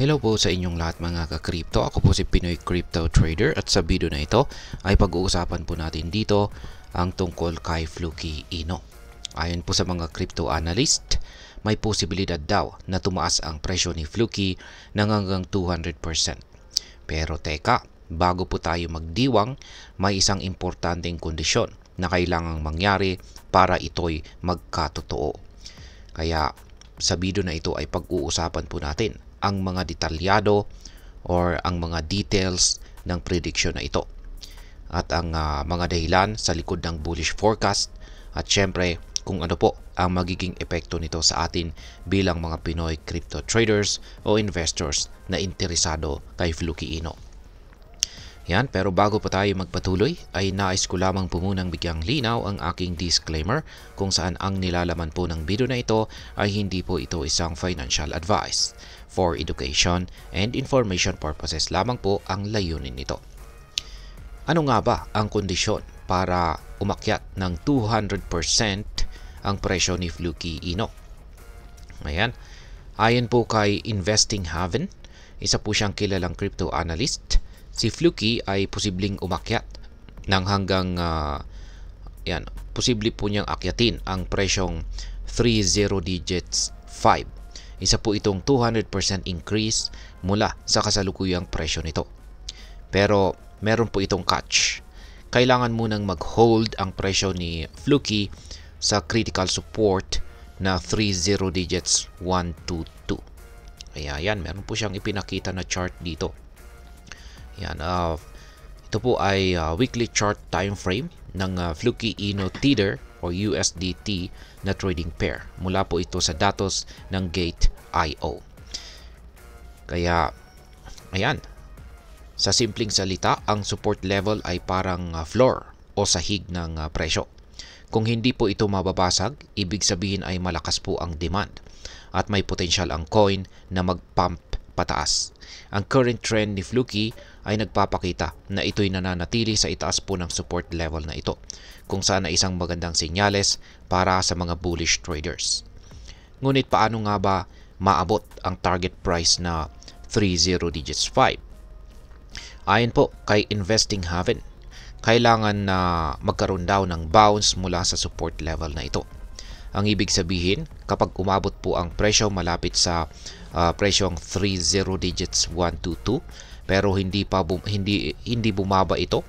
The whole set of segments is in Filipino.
Hello po sa inyong lahat mga ka-crypto. Ako po si Pinoy Crypto Trader at sa video na ito ay pag-uusapan po natin dito ang tungkol kay Fluky Ino. Ayon po sa mga crypto analyst, may posibilidad daw na tumaas ang presyo ni Fluky ng hanggang 200%. Pero teka, bago po tayo magdiwang, may isang importanteng kondisyon na kailangang mangyari para ito'y magkatotoo. Kaya sa video na ito ay pag-uusapan po natin ang mga detalyado or ang mga details ng prediction na ito at ang mga dahilan sa likod ng bullish forecast at syempre kung ano po ang magiging epekto nito sa atin bilang mga Pinoy crypto traders o investors na interesado kay Fluky Ino. Yan, pero bago pa tayo magpatuloy ay nais ko lamang po munang bigyang linaw ang aking disclaimer kung saan ang nilalaman po ng video na ito ay hindi po ito isang financial advice. For education and information purposes lamang po ang layunin nito. Ano nga ba ang kondisyon para umakyat ng 200% ang presyo ni Fluky Ino? Ayan, ayon po kay Investing Haven, isa po siyang kilalang crypto analyst, si Fluky ay posibleng umakyat ng hanggang posible po niyang akyatin ang presyong 30 digits 5. Isa po itong 200% increase mula sa kasalukuyang presyo nito. Pero meron po itong catch. Kailangan munang mag-hold ang presyo ni Fluky sa critical support na 30 digits 122. Kaya yan, meron po siyang ipinakita na chart dito. Yan, ito po ay weekly chart time frame ng Fluky Ino Tether o USDT na trading pair. Mula po ito sa datos ng Gate.io. Kaya, ayan, sa simpleng salita, ang support level ay parang floor o sahig ng presyo. Kung hindi po ito mababasag, ibig sabihin ay malakas po ang demand at may potential ang coin na mag-pump pataas. Ang current trend ni Fluky ay nagpapakita na ito'y nananatili sa itaas po ng support level na ito, kung saan ay isang magandang senyales para sa mga bullish traders. Ngunit paano nga ba maabot ang target price na 30 digits 5? Ayon po kay Investing Haven, kailangan na magkaroon daw ng bounce mula sa support level na ito. Ang ibig sabihin, kapag umabot po ang presyo malapit sa presyong 30 digits 122 pero hindi bumaba ito,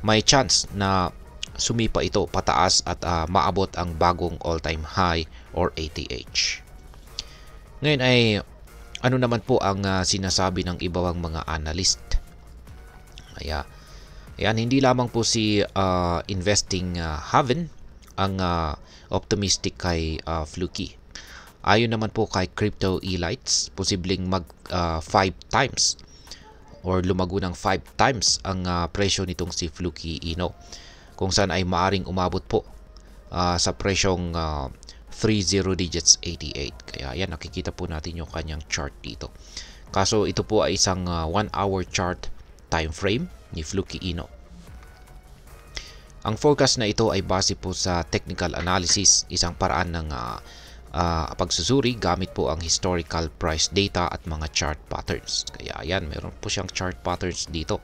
may chance na sumipa ito pataas at maabot ang bagong all-time high or ATH. Ngayon ay ano naman po ang sinasabi ng ibang mga analyst? Ayan, hindi lamang po si Investing Haven ang optimistic kay Fluky. Ayon naman po kay Crypto Elites, posibleng mag 5 times or lumago ng 5 times ang presyo nitong si Fluky Ino, kung saan ay maaring umabot po sa presyong 30 digits 88. Kaya yan, nakikita po natin yung kanyang chart dito. Kaso ito po ay isang 1 hour chart time frame ni Fluky Ino. Ang forecast na ito ay base po sa technical analysis, isang paraan ng pagsusuri gamit po ang historical price data at mga chart patterns. Kaya ayan, meron po siyang chart patterns dito.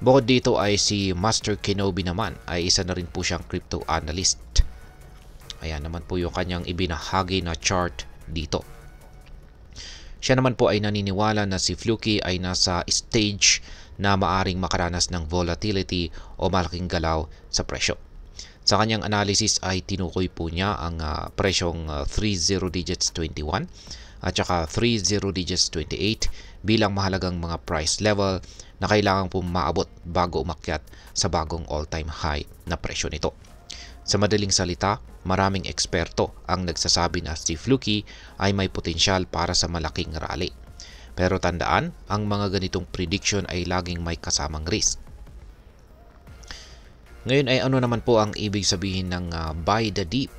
Bukod dito ay si Master Kenobi naman ay isa na rin po siyang crypto analyst. Ayan naman po yung kanyang ibinahagi na chart dito. Siya naman po ay naniniwala na si Fluky ay nasa stage na maaring makaranas ng volatility o malaking galaw sa presyo. Sa kanyang analysis ay tinukoy po niya ang presyong 30 digits 21 at saka 30 digits 28 bilang mahalagang mga price level na kailangan po maabot bago umakyat sa bagong all-time high na presyo nito. Sa madaling salita, maraming eksperto ang nagsasabi na si Fluky ay may potensyal para sa malaking rally. Pero tandaan, ang mga ganitong prediction ay laging may kasamang risk. Ngayon ay ano naman po ang ibig sabihin ng buy the dip?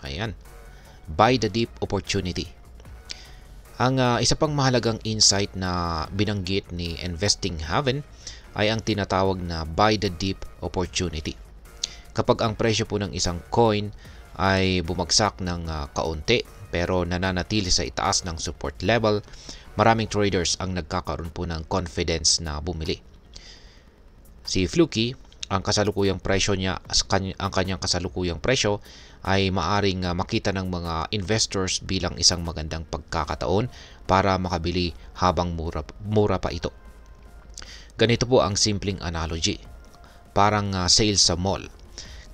Ayan, buy the dip opportunity. Ang isa pang mahalagang insight na binanggit ni Investing Haven ay ang tinatawag na buy the dip opportunity. Kapag ang presyo po ng isang coin ay bumagsak ng kaunti pero nananatili sa itaas ng support level, maraming traders ang nagkakaroon po ng confidence na bumili. Si Fluky, ang kasalukuyang presyo niya, ang kanyang kasalukuyang presyo ay maaring makita ng mga investors bilang isang magandang pagkakataon para makabili habang mura pa ito. Ganito po ang simpleng analogy. Parang sales sa mall.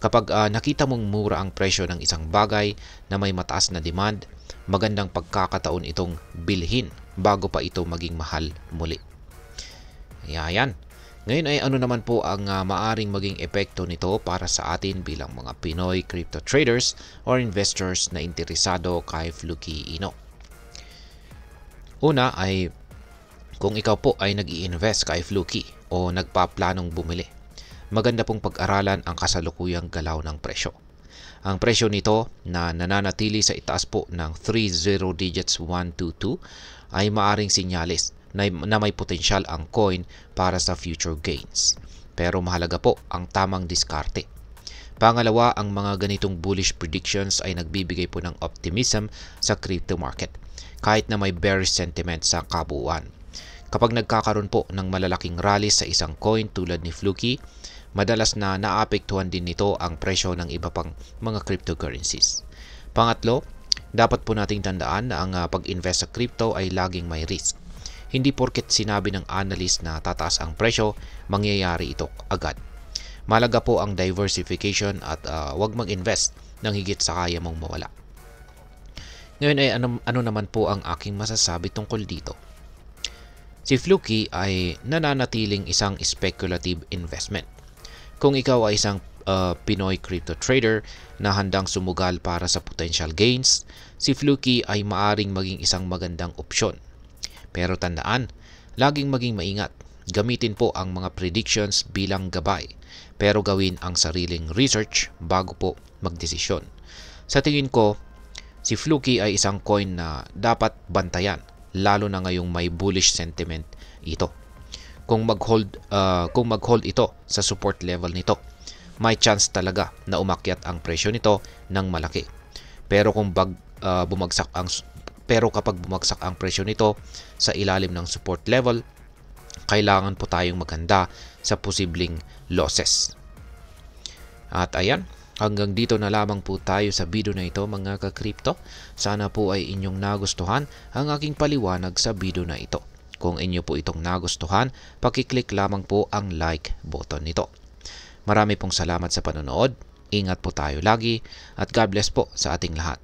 Kapag nakita mong mura ang presyo ng isang bagay na may mataas na demand, magandang pagkakataon itong bilhin bago pa ito maging mahal muli. Ayan. Ngayon ay ano naman po ang maaring maging epekto nito para sa atin bilang mga Pinoy crypto traders or investors na interesado kay Fluky Ino. Una ay kung ikaw po ay nag-i-invest kay Fluky o nagpaplanong bumili, maganda pong pag-aralan ang kasalukuyang galaw ng presyo. Ang presyo nito na nananatili sa itaas po ng 3 zero digits 122 ay maaring sinyalis na may potensyal ang coin para sa future gains. Pero mahalaga po ang tamang diskarte. Pangalawa, ang mga ganitong bullish predictions ay nagbibigay po ng optimism sa crypto market kahit na may bearish sentiment sa kabuuan. Kapag nagkakaroon po ng malalaking rally sa isang coin tulad ni Fluky, madalas na naapektuhan din nito ang presyo ng iba pang mga cryptocurrencies. Pangatlo, dapat po nating tandaan na ang pag-invest sa crypto ay laging may risk. Hindi porket sinabi ng analyst na tataas ang presyo, mangyayari ito agad. Malaga po ang diversification at huwag mag-invest ng higit sa kaya mong mawala. Ngayon ay ano naman po ang aking masasabi tungkol dito? Si Fluky ay nananatiling isang speculative investment. Kung ikaw ay isang Pinoy crypto trader na handang sumugal para sa potential gains, si Fluky ay maaring maging isang magandang opsyon. Pero tandaan, laging maging maingat. Gamitin po ang mga predictions bilang gabay, pero gawin ang sariling research bago po magdesisyon. Sa tingin ko, si Fluky ay isang coin na dapat bantayan, lalo na ngayong may bullish sentiment ito. Kung mag-hold ito sa support level nito, may chance talaga na umakyat ang presyo nito ng malaki. Pero kapag bumagsak ang presyo nito sa ilalim ng support level, kailangan po tayong maghanda sa posibleng losses. At ayan, hanggang dito na lamang po tayo sa video na ito mga ka-crypto. Sana po ay inyong nagustuhan ang aking paliwanag sa video na ito. Kung inyo po itong nagustuhan, pakiclick lamang po ang like button nito. Marami pong salamat sa panonood. Ingat po tayo lagi at God bless po sa ating lahat.